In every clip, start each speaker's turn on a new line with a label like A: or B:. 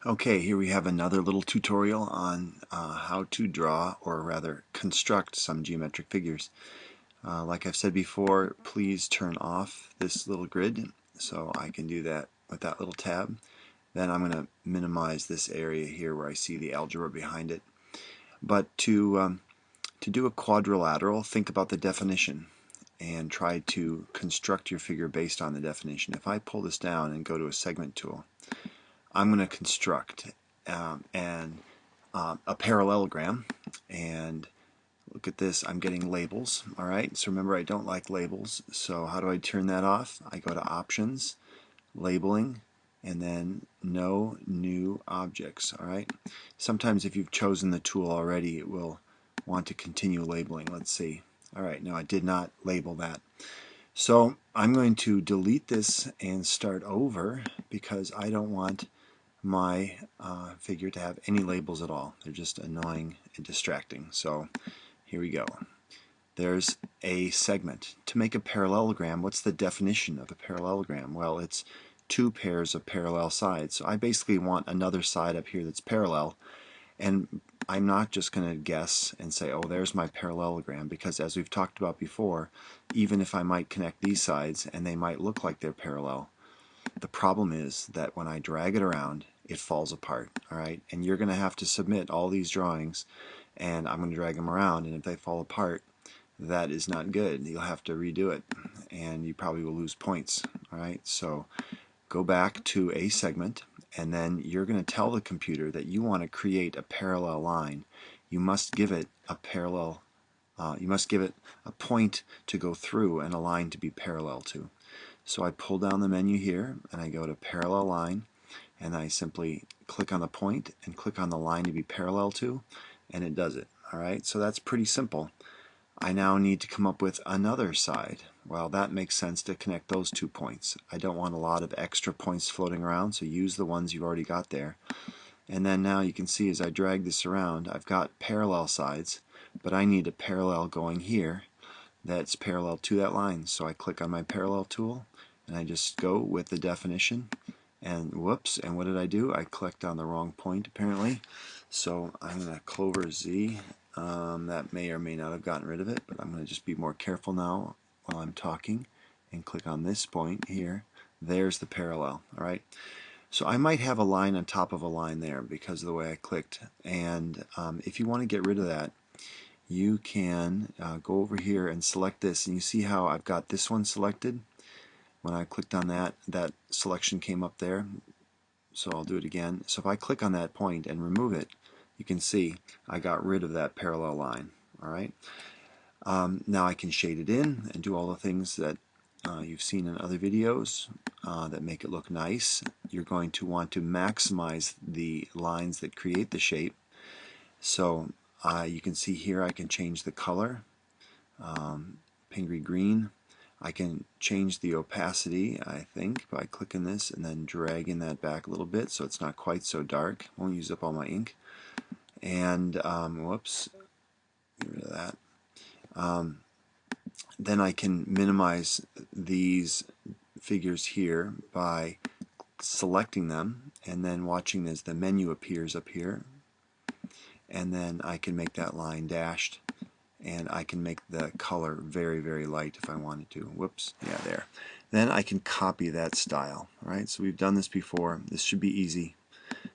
A: Okay, here we have another little tutorial on how to draw, or rather construct, some geometric figures. Like I've said before, please turn off this little grid so I can do that with that little tab. Then I'm going to minimize this area here where I see the algebra behind it. But to do a quadrilateral, think about the definition and try to construct your figure based on the definition. If I pull this down and go to a segment tool, I'm going to construct a parallelogram, and look at this, I'm getting labels. Alright, so remember, I don't like labels, so how do I turn that off? I go to Options, Labeling, and then No New Objects. Alright, sometimes if you've chosen the tool already, it will want to continue labeling. Let's see. Alright, no, I did not label that. So I'm going to delete this and start over because I don't want my figure to have any labels at all. They're just annoying and distracting. So here we go. There's a segment. To make a parallelogram, what's the definition of a parallelogram? Well, it's two pairs of parallel sides. So I basically want another side up here that's parallel, and I'm not just going to guess and say, oh, there's my parallelogram, because as we've talked about before, even if I might connect these sides and they might look like they're parallel, the problem is that when I drag it around, it falls apart. Alright, and you're going to have to submit all these drawings, and I'm going to drag them around, and if they fall apart, that is not good. You'll have to redo it, and you probably will lose points. Alright, so go back to a segment, and then you're going to tell the computer that you want to create a parallel line. You must give it a parallel, you must give it a point to go through and a line to be parallel to. So I pull down the menu here, and I go to Parallel Line, and I simply click on the point and click on the line to be parallel to, and it does it. Alright, so that's pretty simple. I now need to come up with another side. Well, that makes sense to connect those 2 points. I don't want a lot of extra points floating around, so use the ones you've already got there. And then now you can see as I drag this around, I've got parallel sides, but I need a parallel going here that's parallel to that line. So I click on my parallel tool, and I just go with the definition, and whoops, and what did I do? I clicked on the wrong point apparently. So I'm going to Clover Z. That may or may not have gotten rid of it, but I'm going to just be more careful now while I'm talking and click on this point here. There's the parallel. Alright, so I might have a line on top of a line there because of the way I clicked, and if you want to get rid of that, you can go over here and select this, and you see how I've got this one selected. When I clicked on that, that selection came up there. So I'll do it again. So if I click on that point and remove it, you can see I got rid of that parallel line. Alright. Now I can shade it in and do all the things that you've seen in other videos that make it look nice. You're going to want to maximize the lines that create the shape. So you can see here I can change the color, pingree green. I can change the opacity, I think, by clicking this and then dragging that back a little bit so it's not quite so dark. Won't use up all my ink. And whoops, get rid of that. Then I can minimize these figures here by selecting them and then watching as the menu appears up here, and then I can make that line dashed, and I can make the color very, very light if I wanted to. Whoops, yeah, there. Then I can copy that style. Alright, so we've done this before. This should be easy.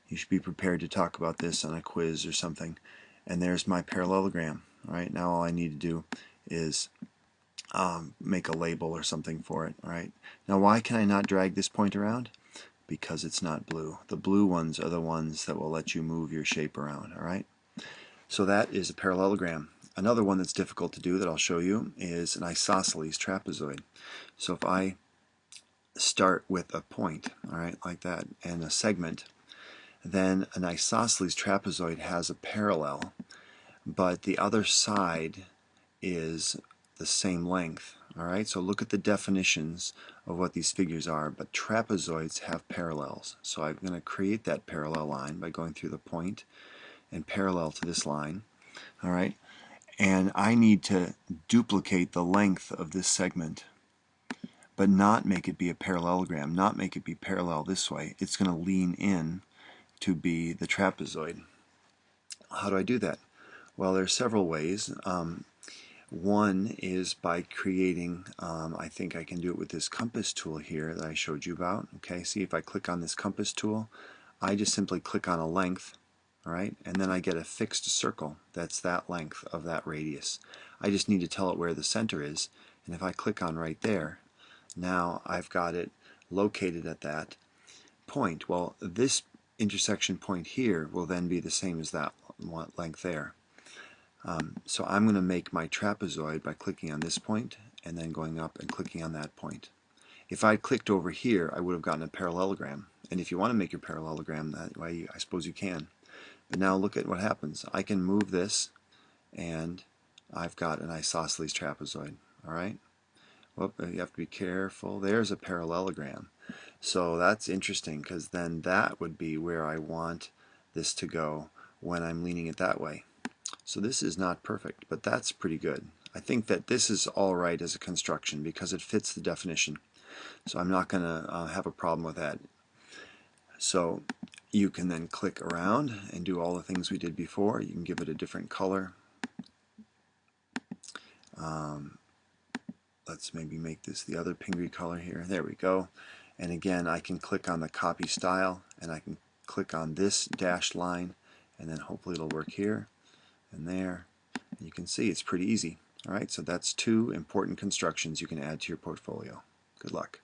A: You should be prepared to talk about this on a quiz or something. And there's my parallelogram. Alright, now all I need to do is make a label or something for it. Alright, now why can I not drag this point around? Because it's not blue. The blue ones are the ones that will let you move your shape around. Alright, so that is a parallelogram. Another one that's difficult to do that I'll show you is an isosceles trapezoid. So if I start with a point, alright, like that, and a segment, then an isosceles trapezoid has a parallel, but the other side is the same length. Alright, so look at the definitions of what these figures are, but trapezoids have parallels. So I'm going to create that parallel line by going through the point and parallel to this line. Alright, and I need to duplicate the length of this segment, but not make it be a parallelogram, not make it be parallel this way. It's going to lean in to be the trapezoid. How do I do that? Well, there are several ways. One is by creating, I think I can do it with this compass tool here that I showed you about. Okay, see if I click on this compass tool, I just simply click on a length, all right, and then I get a fixed circle that's that length of that radius. I just need to tell it where the center is, and if I click on right there, now I've got it located at that point. Well, this intersection point here will then be the same as that length there. So I'm going to make my trapezoid by clicking on this point and then going up and clicking on that point. If I clicked over here, I would have gotten a parallelogram. And if you want to make your parallelogram that way, I suppose you can. But now look at what happens. I can move this, and I've got an isosceles trapezoid. All right? Whoop, you have to be careful. There's a parallelogram. So that's interesting, because then that would be where I want this to go when I'm leaning it that way. So this is not perfect, but that's pretty good. I think that this is all right as a construction because it fits the definition. So I'm not going to have a problem with that. So you can then click around and do all the things we did before. You can give it a different color. Let's maybe make this the other pingree color here. There we go. And again, I can click on the copy style, and I can click on this dashed line, and then hopefully it'll work here and there. And you can see it's pretty easy. All right, so that's two important constructions you can add to your portfolio. Good luck.